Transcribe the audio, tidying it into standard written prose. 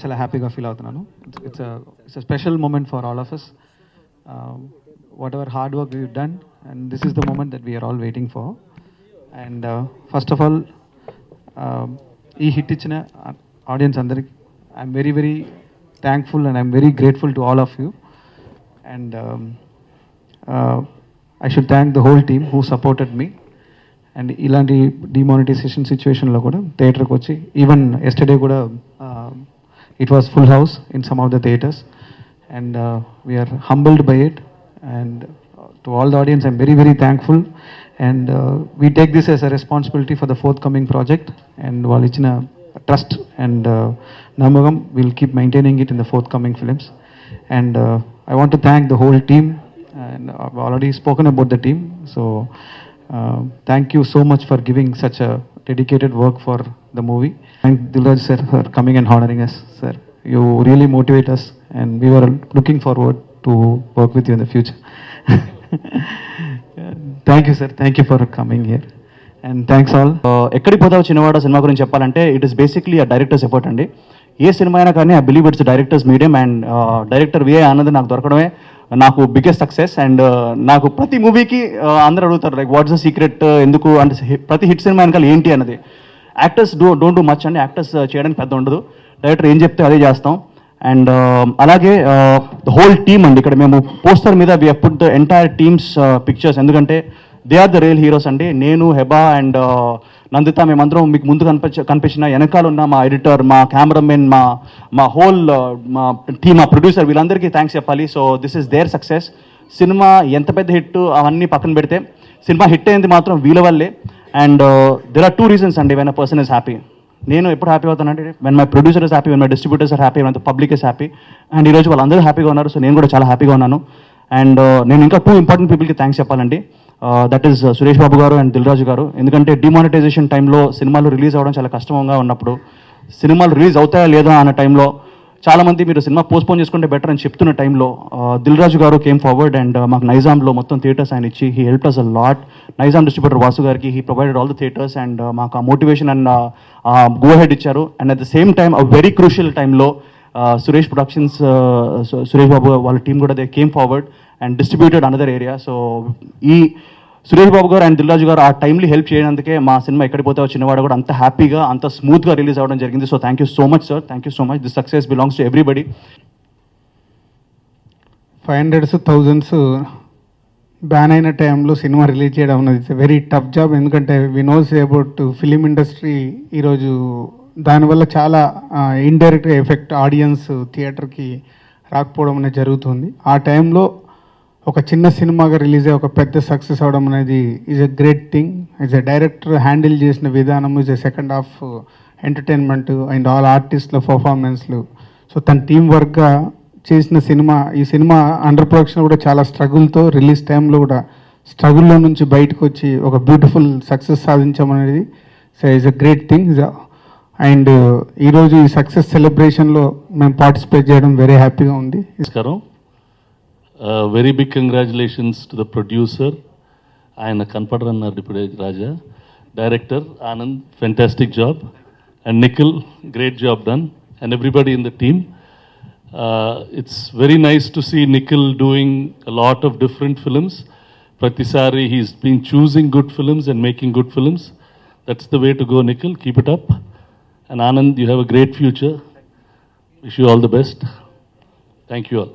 చాలా హ్యాపీగా ఫీల్ అవుతున్నాను. It's a special moment for all of us. Whatever hard work we done and this is the moment that we're all waiting for. And first of all ఈ hit ఇచ్చిన audience అందరికీ I'm very very thankful and I'm very grateful to all of you. And I should thank the whole team who supported me. And ఇలాంటి demonetisation సిచ్యువేషన్లో కూడా థియేటర్కి వచ్చి even yesterday కూడా it was full house in some of the theatres and we're humbled by it. And to all the audience I'm very very thankful. And we take this as a responsibility for the forthcoming project. And వాళ్ళు ఇచ్చిన trust and నమ్మకం will keep maintaining it in the forthcoming films. And I want to thank the whole team, and I've already spoken about the team, so thank you so much for giving such a dedicated work for the movie. Thank Dilraj sir for coming and honoring us. Sir, you really motivate us and we were looking forward to work with you in the future. Thank you sir, thank you for coming here and thanks all. ఎక్కడికి పోతావు చిన్నవాడ cinema గురించి చెప్పాలంటే it is basically ఆ directors effort అండి. ఏ cinema అయినా కానీ I believe it's directors medium and director VA Anand నాకు దొరకడమే నాకు బిగ్గెస్ట్ సక్సెస్. అండ్ నాకు ప్రతి మూవీకి అందరూ అడుగుతారు లైక్ వాట్స్ ద సీక్రెట్, ఎందుకు అంటే ప్రతి హిట్ సినిమా వెనకాల ఏంటి అన్నది. యాక్టర్స్ డోంట్ డూ మచ్ అండి, యాక్టర్స్ చేయడానికి పెద్ద ఉండదు, డైరెక్టర్ ఏం చెప్తే అదే చేస్తాం. అండ్ అలాగే ద హోల్ టీమ్ అండి, ఇక్కడ మేము పోస్టర్ మీద we put the entire teams pictures, ఎందుకంటే they are the real heroes అండి. నేను, హెబా అండ్ నందిత మేమందరం మీకు ముందు కనిపించిన వెనకాల ఉన్న మా ఎడిటర్, మా కెమెరామెన్, మా హోల్ మా టీమ్, మా ప్రొడ్యూసర్, వీళ్ళందరికీ థ్యాంక్స్ చెప్పాలి. So this is their success. Cinema ఎంత పెద్ద హిట్ అవన్నీ పక్కన పెడితే సినిమా హిట్ అయింది మాత్రం వీళ్ళ వల్లే. అండ్ దెర్ ఆర్ 2 reasons అండి when a person is happy. నేను ఎప్పుడు హ్యాపీ అవుతానంటే when my producer is happy, when my distributors are happy, when the public is happy. And ఈరోజు వాళ్ళందరూ హ్యాపీగా ఉన్నారు, సో నేను కూడా చాలా హ్యాపీగా ఉన్నాను. అండ్ నేను ఇంకా 2 ఇంపార్టెంట్ పీపుల్కి థ్యాంక్స్ చెప్పాలండి. దట్ ఈస్ సురేష్ బాబు గారు అండ్ దిల్రాజు గారు. ఎందుకంటే డిమానిటైజేషన్ టైంలో సినిమాలు రిలీజ్ అవ్వడం చాలా కష్టంగా ఉన్నప్పుడు, సినిమాలు రిలీజ్ అవుతాయా లేదా అన్న టైంలో చాలామంది మీరు సినిమా పోస్ట్పోన్ చేసుకుంటే బెటర్ అని చెప్తున్న టైంలో దిల్రాజు గారు కేమ్ ఫార్వర్డ్ అండ్ మాకు నైజాంలో మొత్తం థియేటర్స్ ఆయన ఇచ్చి he help us a lot. Nizam distributor Vasu గారికి he provided all the theatres and మాకు ఆ మోటివేషన్ అండ్ గో హెడ్ ఇచ్చారు. And at the same time a very crucial టైంలో సురేష్ ప్రొడక్షన్స్, సురేష్ బాబు వాళ్ళ టీం కూడా they came forward and distributed another area. So ఈ సురేష్ బాబు గారు and Dil Raju గారు ఆ టైంలో హెల్ప్ చేయడానికే మా సినిమా ఎక్కడికి పోతే చిన్నవాడు కూడా అంత హ్యాపీగా అంత స్మూత్గా రిలీజ్ అవ్వడం జరిగింది. So thank you so much sir, thank you so much. This success belongs to everybody. 500s 1000s ban అయిన టైంలో సినిమా రిలీజ్ చేయడం అనేది ఇట్స్ వెరీ టఫ్ జాబ్. ఎందుకంటే వి నోస్ అబౌట్ ఫిలిం ఇండస్ట్రీ ఈరోజు దానివల్ల చాలా ఇండైరెక్ట్ ఎఫెక్ట్ ఆడియన్స్ థియేటర్కి రాకపోవడం అనేది జరుగుతుంది. ఆ టైంలో ఒక చిన్న సినిమాగా రిలీజ్ అయ్యి ఒక పెద్ద సక్సెస్ అవడం అనేది is a great thing. Is a director handle చేసిన విధానం, is a second half entertainment and all ఆర్టిస్ట్ల పర్ఫార్మెన్స్లు. సో తన టీం వర్క్గా చేసిన సినిమా, ఈ సినిమా అండర్ ప్రొడక్షన్ కూడా చాలా స్ట్రగుల్తో రిలీజ్ టైంలో కూడా స్ట్రగుల్లో నుంచి బయటకు వచ్చి ఒక బ్యూటిఫుల్ సక్సెస్ సాధించమనేది so is a great thing. And ఈరోజు ఈ సక్సెస్ సెలబ్రేషన్లో మేము పార్టిసిపేట్ చేయడం వెరీ హ్యాపీగా ఉంది. నమస్కారం. Very big congratulations to the producer, ఆయన కనపడరన్నారు ఇప్పుడే Raja, director Anand, fantastic job, and Nikhil, great job done, and everybody in the team. It's very nice to see Nikhil doing a lot of different films. Pratisari, he's been choosing good films and making good films. That's the way to go, Nikhil. Keep it up. And Anand, you have a great future. Wish you all the best. Thank you all.